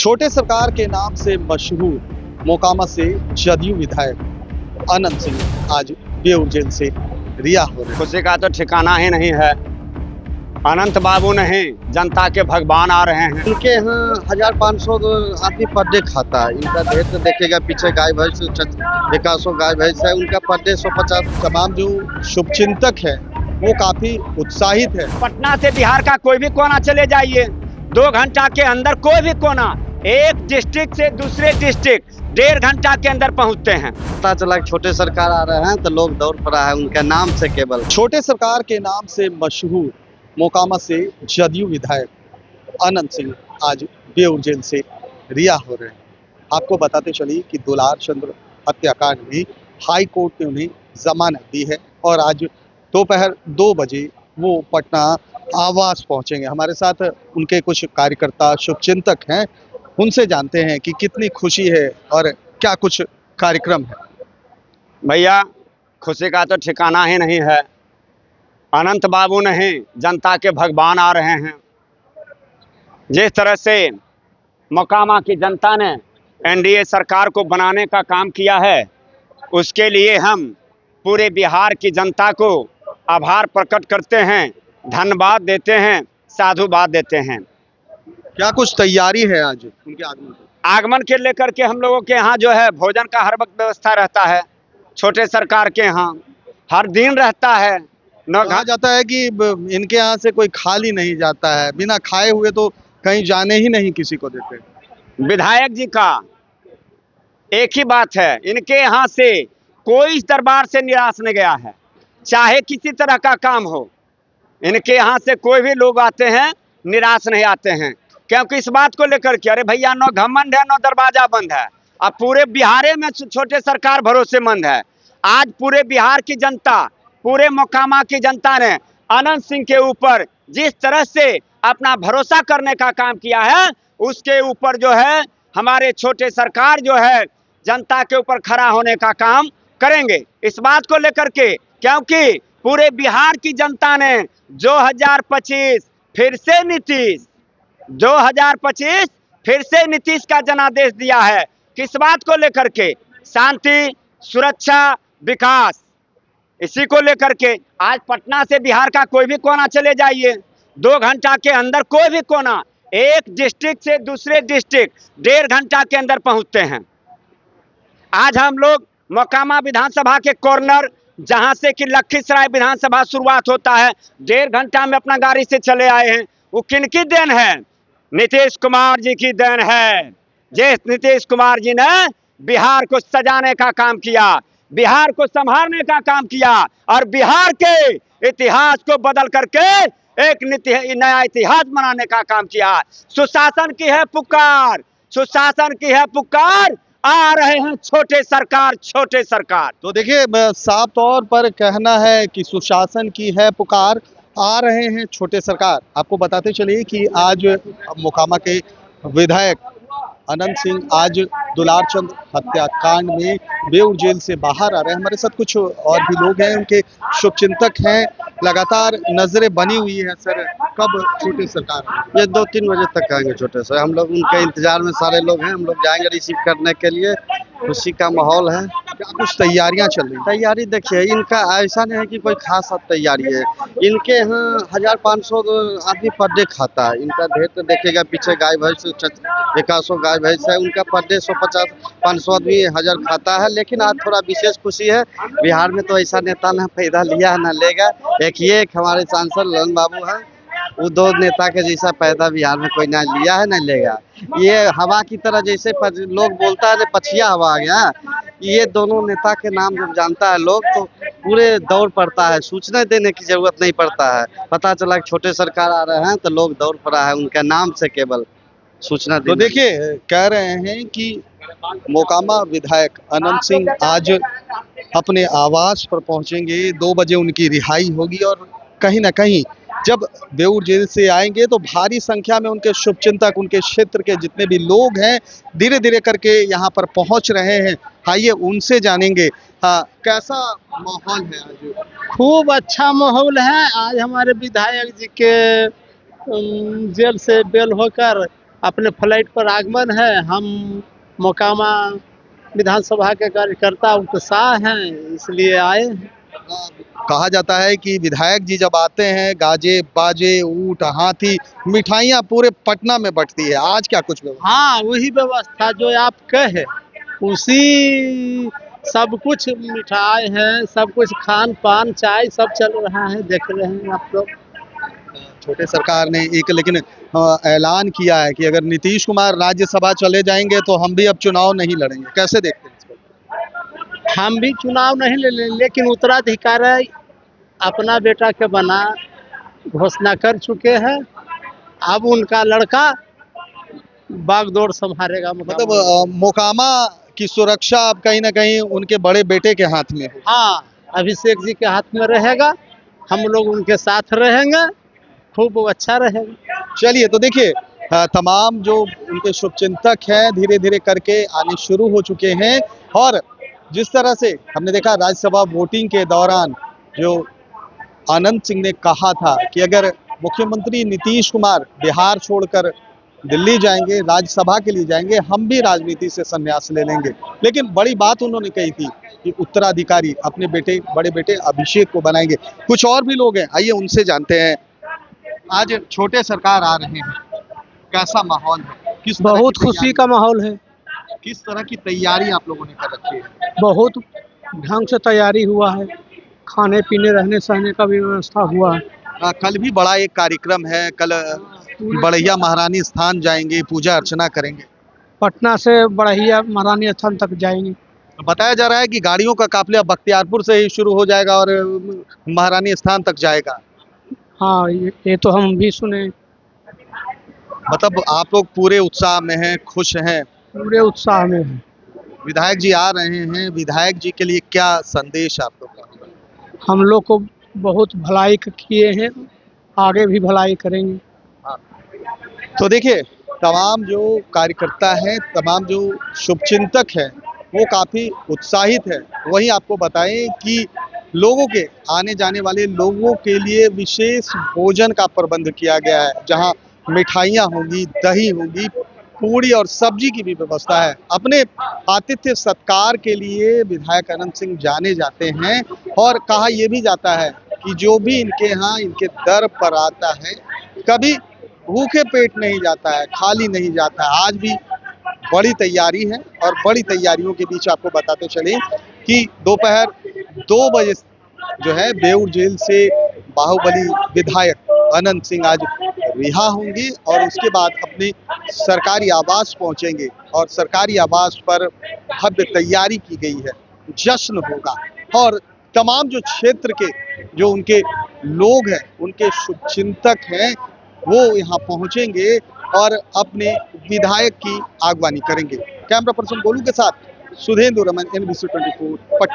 छोटे सरकार के नाम से मशहूर मोकामा से जदयू विधायक अनंत सिंह आज बेउर जेल से रिहा हो रहे हैं। खुशी का तो ठिकाना ही नहीं है। अनंत बाबू नहीं, जनता के भगवान आ रहे हैं। इनके यहाँ 1500 आदमी पर डे खाता है। इनका ढेर तो देखेगा, पीछे गाय भैंस 100 गाय भैंस है। उनका पर डे 150। तमाम जो शुभचिंतक है वो काफी उत्साहित है। पटना से बिहार का कोई भी कोना चले जाइए, 2 घंटा के अंदर कोई भी कोना, एक डिस्ट्रिक्ट से दूसरे डिस्ट्रिक्ट 1.5 घंटा के अंदर पहुंचते हैं। पता चला छोटे सरकार आ रहे हैं तो लोग दौड़ पड़ा है उनके नाम से। केवल छोटे सरकार के नाम से मशहूर मोकामा से जदयू विधायक अनंत सिंह आज बेउर जेल से रिहा हो रहे हैं। आपको बताते चलिए कि दुलार चंद्र हत्याकांड में हाई कोर्ट ने उन्हें जमानत दी है और आज दोपहर 2 बजे वो पटना आवास पहुंचेंगे। हमारे साथ उनके कुछ कार्यकर्ता शुभचिंतक हैं, उनसे जानते हैं कि कितनी खुशी है और क्या कुछ कार्यक्रम है। भैया, खुशी का तो ठिकाना ही नहीं है। अनंत बाबू नहीं, जनता के भगवान आ रहे हैं। जिस तरह से मोकामा की जनता ने एनडीए सरकार को बनाने का काम किया है, उसके लिए हम पूरे बिहार की जनता को आभार प्रकट करते हैं, धन्यवाद देते हैं, साधुवाद देते हैं। क्या कुछ तैयारी है आज उनके आगमन के लेकर के हम लोगों के यहाँ जो है भोजन का हर वक्त व्यवस्था रहता है। छोटे सरकार के यहाँ हर दिन रहता है। कहा जाता है कि इनके यहाँ से कोई खाली नहीं जाता है, बिना खाए हुए तो कहीं जाने ही नहीं किसी को देते। विधायक जी का एक ही बात है, इनके यहाँ से कोई इस दरबार से निराश नहीं गया है, चाहे किसी तरह का काम हो। इनके यहाँ से कोई भी लोग आते हैं निराश नहीं आते हैं, क्योंकि इस बात को लेकर के अरे भैया नो घमंड है नो दरवाजा बंद है। अब पूरे बिहार में छोटे सरकार भरोसेमंद है। आज पूरे बिहार की जनता, पूरे मोकामा की जनता ने अनंत सिंह के ऊपर जिस तरह से अपना भरोसा करने का काम किया है, उसके ऊपर जो है हमारे छोटे सरकार जो है जनता के ऊपर खड़ा होने का काम करेंगे। इस बात को लेकर के, क्योंकि पूरे बिहार की जनता ने 2025 फिर से नीतीश 2025 फिर से नीतीश का जनादेश दिया है। किस बात को लेकर के? शांति, सुरक्षा, विकास। इसी को लेकर के आज पटना से बिहार का कोई भी कोना चले जाइए, 2 घंटा के अंदर कोई भी कोना, एक डिस्ट्रिक्ट से दूसरे डिस्ट्रिक्ट 1.5 घंटा के अंदर पहुंचते हैं। आज हम लोग मोकामा विधानसभा के कॉर्नर, जहां से कि लखीसराय विधानसभा शुरुआत होता है, 1.5 घंटा में अपना गाड़ी से चले आए हैं। वो किनकी देन है? नीतीश कुमार जी की देन है। जिस नीतीश कुमार जी ने बिहार को सजाने का काम किया, बिहार को संभालने का काम किया और बिहार के इतिहास को बदल करके एक नया इतिहास बनाने का काम किया। सुशासन की है पुकार, सुशासन की है पुकार, आ रहे हैं छोटे सरकार, छोटे सरकार। तो देखिए, साफ तौर पर कहना है कि सुशासन की है पुकार, आ रहे हैं छोटे सरकार। आपको बताते चलिए कि आज मोकामा के विधायक अनंत सिंह आज दुलार चंद हत्याकांड में बेउर जेल से बाहर आ रहे हैं। हमारे साथ कुछ और भी लोग हैं, उनके शुभचिंतक हैं। लगातार नजरें बनी हुई है। सर, कब छोटे सरकार? ये 2-3 बजे तक आएंगे छोटे सर। हम लोग उनके इंतजार में सारे लोग हैं। हम लोग जाएंगे रिसीव करने के लिए। खुशी का माहौल है। क्या कुछ तैयारियां चल रही? तैयारी देखिए, इनका ऐसा नहीं है कि कोई खास तैयारी है। इनके यहाँ 1500 आदमी पर डे खाता है। इनका ढेर तो देखेगा, पीछे गाय भैंस 100 गाय भैंस है। उनका पर डे 150-500 आदमी 1000 खाता है। लेकिन आज थोड़ा विशेष खुशी है, बिहार में तो ऐसा नेता ना पैदा लिया है ना लेगा। एक हमारे सांसद ललन बाबू है, वो 2 नेता के जैसा पैदा बिहार में कोई ना लिया है ना लेगा। ये हवा की तरह, जैसे लोग बोलता है पछिया हवा आ गया, ये दोनों नेता के नाम जब जानता है लोग तो पूरे दौड़ पड़ता है। सूचना देने की जरूरत नहीं पड़ता है। पता चला छोटे सरकार आ रहे हैं तो लोग दौड़ पड़ा है उनके नाम से, केवल सूचना। तो देखिए, कह रहे हैं कि मोकामा विधायक अनंत सिंह आज अपने आवास पर पहुंचेंगे, 2 बजे उनकी रिहाई होगी और कहीं ना कहीं जब बेउर जेल से आएंगे तो भारी संख्या में उनके शुभचिंतक, उनके क्षेत्र के जितने भी लोग हैं, धीरे धीरे करके यहाँ पर पहुंच रहे हैं। आइए उनसे जानेंगे। हाँ, कैसा माहौल है आज? खूब अच्छा माहौल है। आज हमारे विधायक जी के जेल से बेल होकर अपने फ्लाइट पर आगमन है। हम मोकामा विधानसभा के कार्यकर्ता उत्साह हैं, इसलिए आए हैं। कहा जाता है कि विधायक जी जब आते हैं गाजे बाजे ऊंट हाथी मिठाइयाँ पूरे पटना में बंटती है, आज क्या कुछ व्यवस्था? हाँ, वही व्यवस्था जो आप कहे उसी, सब कुछ मिठाई है, सब कुछ खान पान चाय सब चल रहा है, देख रहे हैं आप लोग। छोटे सरकार ने एक लेकिन ऐलान किया है कि अगर नीतीश कुमार राज्यसभा चले जाएंगे तो हम भी अब चुनाव नहीं लड़ेंगे, कैसे देखते हैं इसको? हम भी चुनाव नहीं ले लें, लेकिन उत्तराधिकारी अपना बेटा के बना घोषणा कर चुके हैं। अब उनका लड़का बागडोर संभालेगा। मतलब मोकामा की सुरक्षा अब कहीं ना कहीं उनके बड़े बेटे के हाथ में है। हाँ, अभिषेक जी के हाथ में रहेगा, हम लोग उनके साथ रहेंगे, खूब अच्छा रहेगा। चलिए तो देखिए तमाम जो उनके शुभचिंतक हैं धीरे धीरे करके आने शुरू हो चुके हैं और जिस तरह से हमने देखा राज्यसभा वोटिंग के दौरान जो आनंद सिंह ने कहा था कि अगर मुख्यमंत्री नीतीश कुमार बिहार छोड़कर दिल्ली जाएंगे राज्यसभा के लिए जाएंगे हम भी राजनीति से संन्यास ले लेंगे, लेकिन बड़ी बात उन्होंने कही थी कि उत्तराधिकारी अपने बेटे बड़े बेटे अभिषेक को बनाएंगे। कुछ और भी लोग हैं, आइए उनसे जानते हैं। आज छोटे सरकार आ रहे हैं, कैसा माहौल है? किस तरह बहुत की खुशी तैयारी- का माहौल है, किस तरह की तैयारी आप लोगों ने कर रखी है? बहुत ढंग से तैयारी हुआ है, खाने पीने रहने सहने का भी व्यवस्था हुआ है। कल भी बड़ा एक कार्यक्रम है, कल बढ़िया महारानी स्थान जाएंगे, पूजा अर्चना करेंगे। पटना से बढ़िया महारानी स्थान तक जाएंगे। बताया जा रहा है कि गाड़ियों का काफिला बख्तियारपुर से ही शुरू हो जाएगा और महारानी स्थान तक जाएगा। हाँ, ये तो हम भी सुने। मतलब आप लोग पूरे उत्साह में हैं, खुश हैं। पूरे उत्साह में है। विधायक जी आ रहे हैं, विधायक जी के लिए क्या संदेश आप लोग का? हम लोग को बहुत भलाई किए हैं, आगे भी भलाई करेंगे। तो देखिए तमाम जो कार्यकर्ता हैं, तमाम जो शुभचिंतक हैं वो काफ़ी उत्साहित है। वहीं आपको बताएं कि लोगों के आने जाने वाले लोगों के लिए विशेष भोजन का प्रबंध किया गया है, जहां मिठाइयाँ होंगी, दही होगी, पूड़ी और सब्जी की भी व्यवस्था है। अपने आतिथ्य सत्कार के लिए विधायक अनंत सिंह जाने जाते हैं और कहा यह भी जाता है कि जो भी इनके यहाँ इनके दर पर आता है कभी भूखे पेट नहीं जाता है, खाली नहीं जाता है। आज भी बड़ी तैयारी है और बड़ी तैयारियों के बीच आपको बताते चले कि दोपहर 2 बजे जो है बेऊर जेल से बाहुबली विधायक अनंत सिंह आज रिहा होंगे और उसके बाद अपने सरकारी आवास पहुंचेंगे और सरकारी आवास पर भव्य तैयारी की गई है, जश्न होगा और तमाम जो क्षेत्र के जो उनके लोग हैं, उनके शुभचिंतक हैं, वो यहाँ पहुंचेंगे और अपने विधायक की आगवानी करेंगे। कैमरा पर्सन गोलू के साथ सुधेंदु रमन, NBC 24 पटना।